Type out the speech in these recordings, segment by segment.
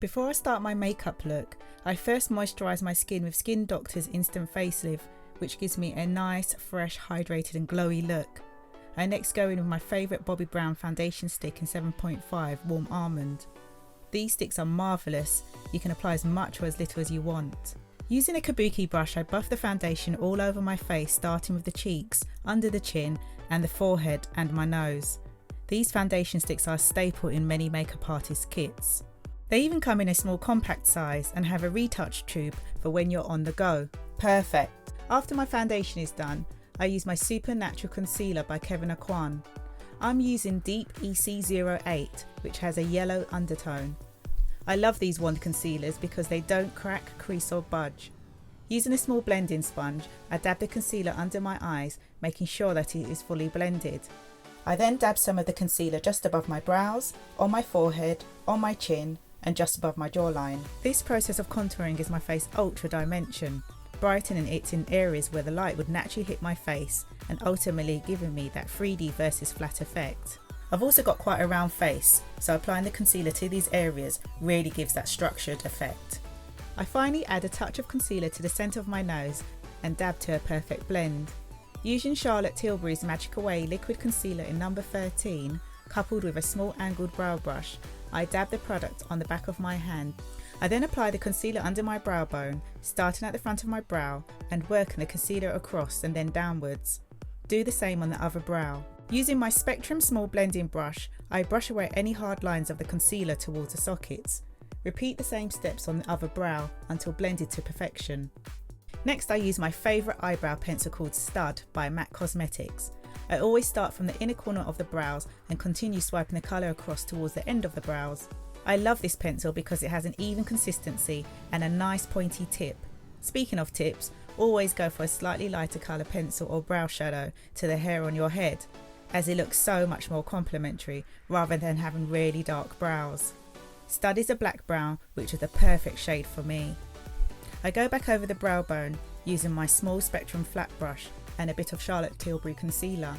Before I start my makeup look, I first moisturise my skin with Skin Doctor's Instant Facelift, which gives me a nice, fresh, hydrated and glowy look. I next go in with my favourite Bobbi Brown foundation stick in 7.5 Warm Almond. These sticks are marvellous, you can apply as much or as little as you want. Using a kabuki brush, I buff the foundation all over my face, starting with the cheeks, under the chin and the forehead and my nose. These foundation sticks are a staple in many makeup artists' kits. They even come in a small compact size and have a retouch tube for when you're on the go. Perfect! After my foundation is done, I use my Supernatural Concealer by Kevyn Aucoin. I'm using Deep EC08, which has a yellow undertone. I love these wand concealers because they don't crack, crease or budge. Using a small blending sponge, I dab the concealer under my eyes, making sure that it is fully blended. I then dab some of the concealer just above my brows, on my forehead, on my chin and just above my jawline. This process of contouring gives my face ultra dimension, brightening it in areas where the light would naturally hit my face and ultimately giving me that 3D versus flat effect. I've also got quite a round face, so applying the concealer to these areas really gives that structured effect. I finally add a touch of concealer to the centre of my nose and dab to a perfect blend. Using Charlotte Tilbury's Magic Away Liquid Concealer in number 13, coupled with a small angled brow brush, I dab the product on the back of my hand. I then apply the concealer under my brow bone, starting at the front of my brow and working the concealer across and then downwards. Do the same on the other brow. Using my Spectrum small blending brush, I brush away any hard lines of the concealer towards the sockets. Repeat the same steps on the other brow until blended to perfection. Next, I use my favourite eyebrow pencil called Stud by MAC Cosmetics. I always start from the inner corner of the brows and continue swiping the colour across towards the end of the brows. I love this pencil because it has an even consistency and a nice pointy tip. Speaking of tips, always go for a slightly lighter colour pencil or brow shadow to the hair on your head, as it looks so much more complimentary rather than having really dark brows. Stud is a black brown, which is the perfect shade for me. I go back over the brow bone using my small Spectrum flat brush and a bit of Charlotte Tilbury concealer.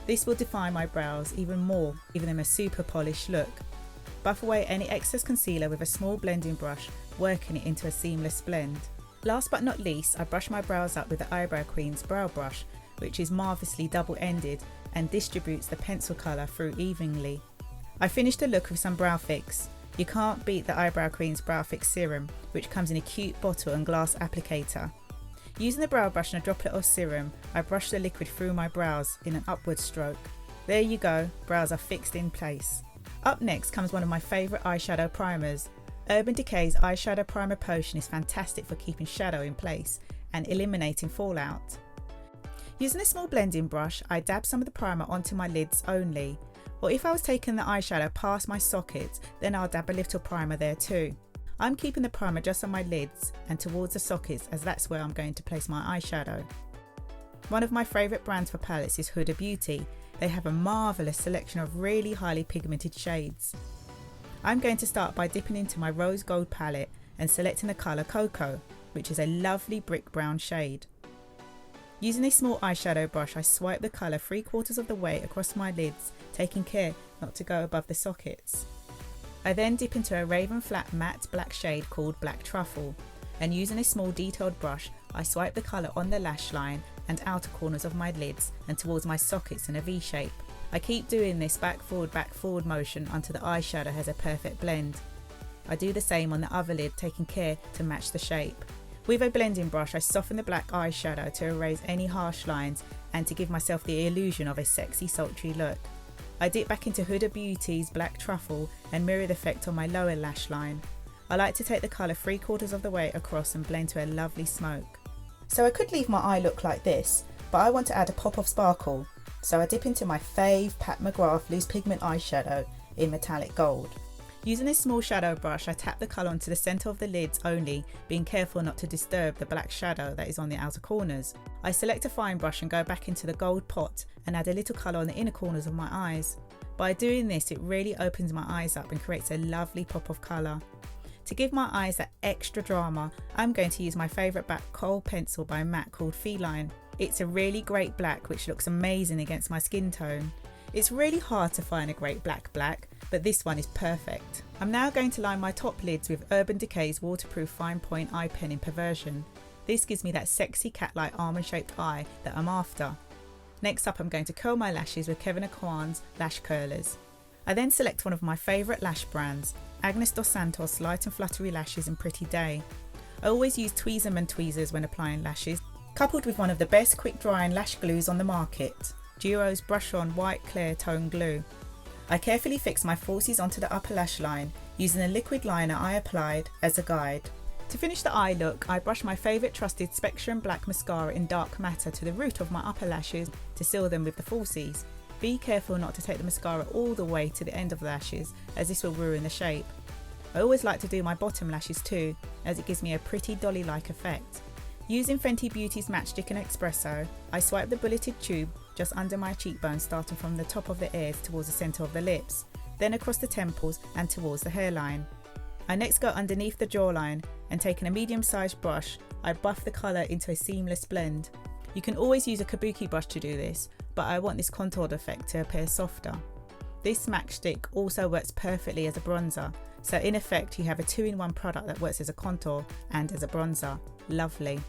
This will define my brows even more, giving them a super polished look. Buff away any excess concealer with a small blending brush, working it into a seamless blend. Last but not least, I brush my brows up with the Eyebrow Queen's brow brush, which is marvellously double-ended and distributes the pencil colour through evenly. I finish the look with some brow fix. You can't beat the Eyebrow Queen's Brow Fix Serum, which comes in a cute bottle and glass applicator. Using the brow brush and a droplet of serum, I brush the liquid through my brows in an upward stroke. There you go, brows are fixed in place. Up next comes one of my favourite eyeshadow primers. Urban Decay's Eyeshadow Primer Potion is fantastic for keeping shadow in place and eliminating fallout. Using a small blending brush, I dab some of the primer onto my lids only, or if I was taking the eyeshadow past my sockets, then I'll dab a little primer there too. I'm keeping the primer just on my lids and towards the sockets, as that's where I'm going to place my eyeshadow. One of my favourite brands for palettes is Huda Beauty. They have a marvellous selection of really highly pigmented shades. I'm going to start by dipping into my Rose Gold palette and selecting the colour Cocoa, which is a lovely brick brown shade. Using a small eyeshadow brush, I swipe the colour 3/4 of the way across my lids, taking care not to go above the sockets. I then dip into a Raven Flat matte black shade called Black Truffle, and using a small detailed brush, I swipe the colour on the lash line and outer corners of my lids and towards my sockets in a V shape. I keep doing this back forward motion until the eyeshadow has a perfect blend. I do the same on the other lid, taking care to match the shape. With a blending brush, I soften the black eyeshadow to erase any harsh lines and to give myself the illusion of a sexy, sultry look. I dip back into Huda Beauty's Black Truffle and mirror the effect on my lower lash line. I like to take the colour 3/4 of the way across and blend to a lovely smoke. So I could leave my eye look like this, but I want to add a pop of sparkle. So I dip into my fave Pat McGrath Loose Pigment eyeshadow in metallic gold. Using a small shadow brush, I tap the colour onto the centre of the lids only, being careful not to disturb the black shadow that is on the outer corners. I select a fine brush and go back into the gold pot and add a little colour on the inner corners of my eyes. By doing this, it really opens my eyes up and creates a lovely pop of colour. To give my eyes that extra drama, I'm going to use my favourite black kohl pencil by MAC called Feline. It's a really great black which looks amazing against my skin tone. It's really hard to find a great black, but this one is perfect. I'm now going to line my top lids with Urban Decay's waterproof fine point eye pen in Perversion. This gives me that sexy cat-like almond shaped eye that I'm after. Next up, I'm going to curl my lashes with Kevyn Aucoin's lash curlers. I then select one of my favourite lash brands, Agnes Dos Santos Light and Fluttery Lashes in Pretty Day. I always use Tweezerman tweezers when applying lashes, coupled with one of the best quick drying lash glues on the market, Duo's Brush On White Clear Tone Glue. I carefully fix my falsies onto the upper lash line using the liquid liner I applied as a guide. To finish the eye look, I brush my favourite trusted Spectrum Black Mascara in Dark Matter to the root of my upper lashes to seal them with the falsies. Be careful not to take the mascara all the way to the end of the lashes, as this will ruin the shape. I always like to do my bottom lashes too, as it gives me a pretty dolly-like effect. Using Fenty Beauty's Matchstick and Espresso, I swipe the bulleted tube just under my cheekbones, starting from the top of the ears towards the centre of the lips, then across the temples and towards the hairline. I next go underneath the jawline and, taking a medium-sized brush, I buff the colour into a seamless blend. You can always use a kabuki brush to do this, but I want this contoured effect to appear softer. This matchstick also works perfectly as a bronzer, so in effect you have a 2-in-1 product that works as a contour and as a bronzer. Lovely.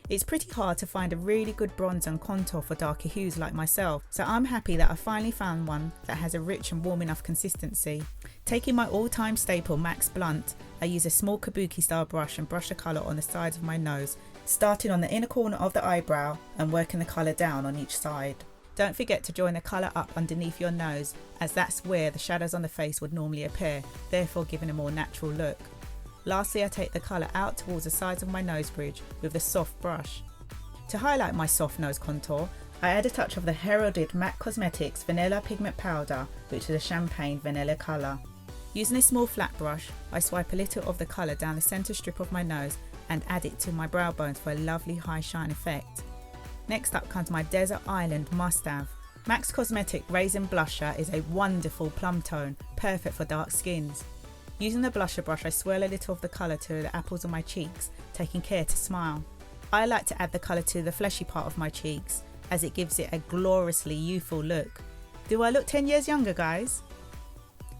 It's pretty hard to find a really good bronzer and contour for darker hues like myself, so I'm happy that I finally found one that has a rich and warm enough consistency. Taking my all-time staple MAC Blunt, I use a small kabuki style brush and brush the colour on the sides of my nose, starting on the inner corner of the eyebrow and working the colour down on each side. Don't forget to join the colour up underneath your nose, as that's where the shadows on the face would normally appear, therefore giving a more natural look. Lastly, I take the colour out towards the sides of my nose bridge with the soft brush. To highlight my soft nose contour, I add a touch of the heralded MAC Cosmetics Vanilla Pigment Powder, which is a champagne vanilla colour. Using a small flat brush, I swipe a little of the colour down the centre strip of my nose and add it to my brow bones for a lovely high shine effect. Next up comes my Desert Island must-have. MAC's Cosmetic Raisin Blusher is a wonderful plum tone, perfect for dark skins. Using the blusher brush, I swirl a little of the colour to the apples of my cheeks, taking care to smile. I like to add the colour to the fleshy part of my cheeks, as it gives it a gloriously youthful look. Do I look 10 years younger, guys?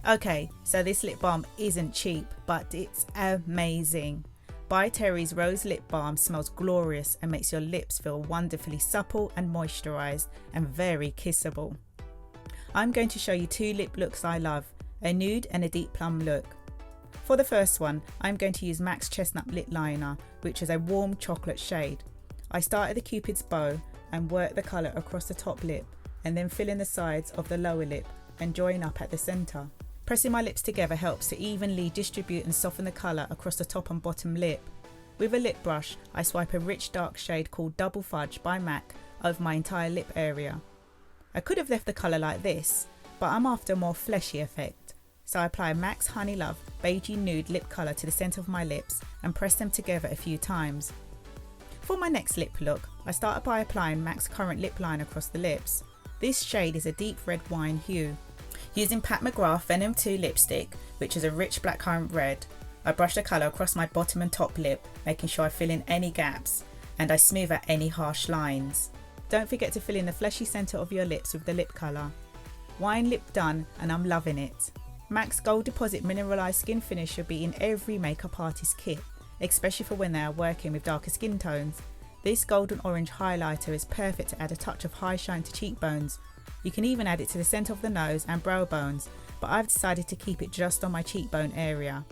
Okay, so this lip balm isn't cheap, but it's amazing. By Terry's Rose Lip Balm smells glorious and makes your lips feel wonderfully supple and moisturised and very kissable. I'm going to show you 2 lip looks I love, a nude and a deep plum look. For the first one, I'm going to use MAC's Chestnut Lip Liner, which is a warm chocolate shade. I start at the Cupid's bow and work the colour across the top lip, and then fill in the sides of the lower lip and join up at the centre. Pressing my lips together helps to evenly distribute and soften the colour across the top and bottom lip. With a lip brush, I swipe a rich dark shade called Double Fudge by MAC over my entire lip area. I could have left the colour like this, but I'm after a more fleshy effect, so I apply MAC's Honey Love Beigey Nude lip colour to the centre of my lips and press them together a few times. For my next lip look, I start by applying MAC's Current Lip Liner across the lips. This shade is a deep red wine hue. Using Pat McGrath Venom 2 lipstick, which is a rich blackcurrant red, I brush the colour across my bottom and top lip, making sure I fill in any gaps, and I smooth out any harsh lines. Don't forget to fill in the fleshy centre of your lips with the lip colour. Wine lip done, and I'm loving it. MAC's Gold Deposit Mineralised Skin Finish should be in every makeup artist kit, especially for when they are working with darker skin tones. This golden orange highlighter is perfect to add a touch of high shine to cheekbones. You can even add it to the centre of the nose and brow bones, but I've decided to keep it just on my cheekbone area.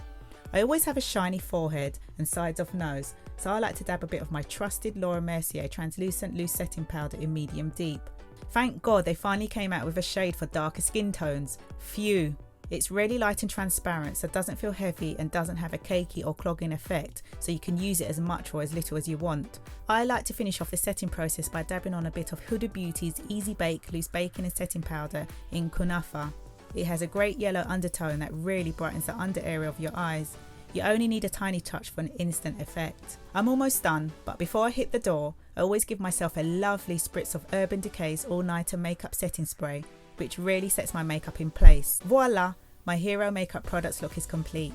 I always have a shiny forehead and sides of nose, so I like to dab a bit of my trusted Laura Mercier translucent loose setting powder in medium deep. Thank God they finally came out with a shade for darker skin tones. Phew! It's really light and transparent, so it doesn't feel heavy and doesn't have a cakey or clogging effect, so you can use it as much or as little as you want. I like to finish off the setting process by dabbing on a bit of Huda Beauty's Easy Bake Loose Baking and Setting Powder in Kunafa. It has a great yellow undertone that really brightens the under area of your eyes. You only need a tiny touch for an instant effect. I'm almost done, but before I hit the door, I always give myself a lovely spritz of Urban Decay's All Nighter Makeup Setting Spray, which really sets my makeup in place. Voila! My hero makeup products look is complete.